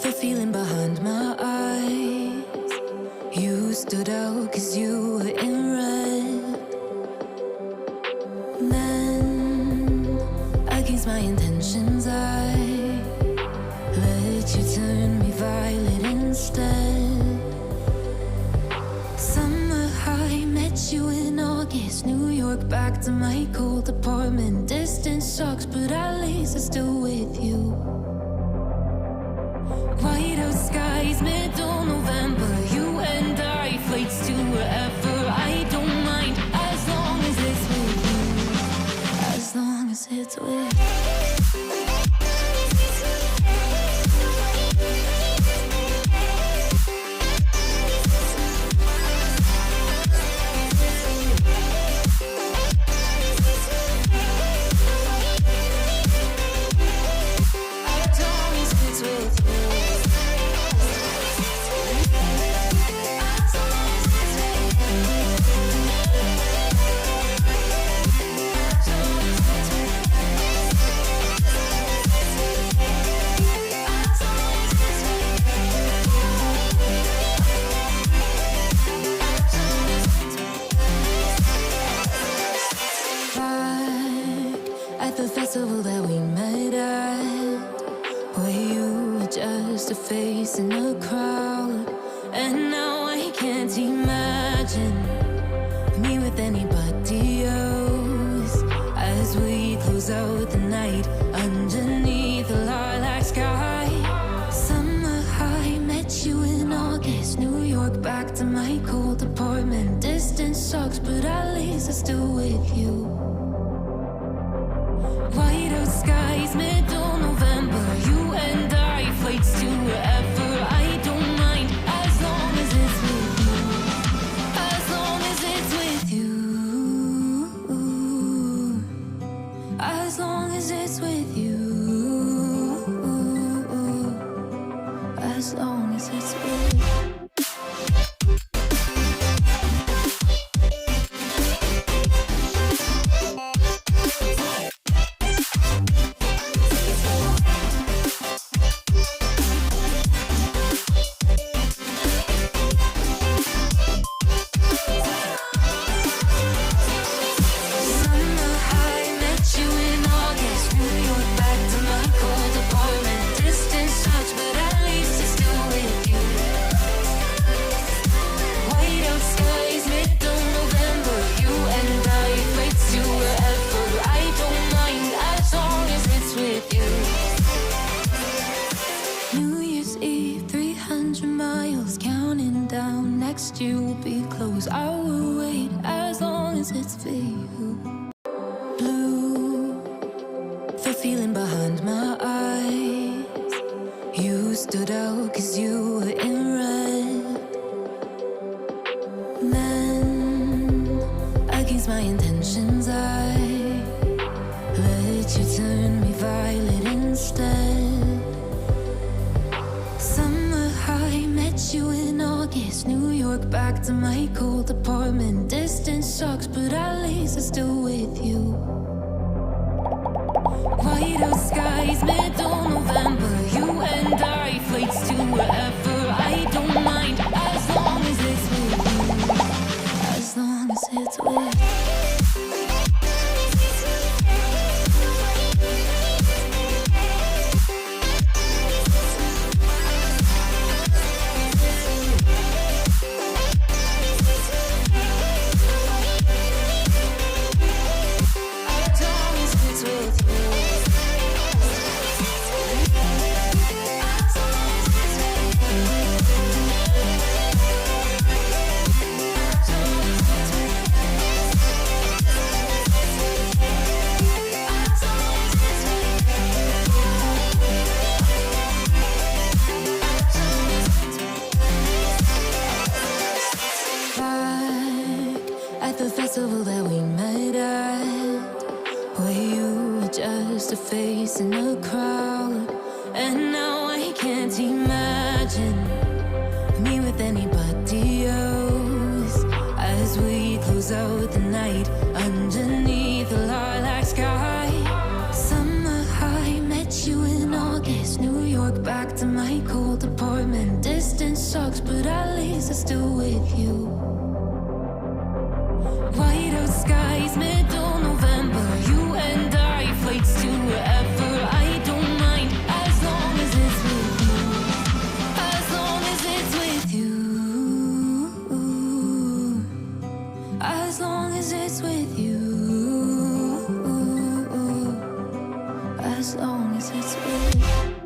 The feeling behind my eyes. You stood out 'cause you were in red. Then, against my intentions, I let you turn me violet instead. Summer high, met you in August. New York, back to my cold apartment. Distance sucks, but at least I'm still with you. Whiteout skies, middle November. You and I, flights to wherever. I don't mind, as long as it's with you. As long as it's with you. The festival that we met at, where you were just a face in a crowd. And now I can't imagine me with anybody else. As we close out the night underneath the lilac sky. Summer high, met you in August. New York, back to my cold apartment. Distance sucks, but at least I'm still with you. Whiteout skies, middle November. You and I, flights to wherever. I don't mind, as long as it's with you. As long as it's with you. As long as it's with you. As long as it's with you. You will be close. I will wait as long as it's for you. Blue, the feeling behind my eyes. You stood out 'cause you were in red. Then, against my intentions, I let you turn me violet instead. Summer high, met you in August. New York, back to my cold apartment. Distance sucks, but at least I'm still with you. Whiteout skies, middle November. You and I, flights to wherever. I don't mind, as long as it's with you. As long as it's with you. The festival that we met at, where you were just a face in a crowd. And now I can't imagine me with anybody else. As we close out the night underneath the lilac sky. Summer high, met you in August. New York, back to my cold Distance sucks, but at least I'm still with you. White out skies, middle November. You and I, flights to wherever. I don't mind as long as it's with you. As long as it's with you. As long as it's with you. As long as it's with you.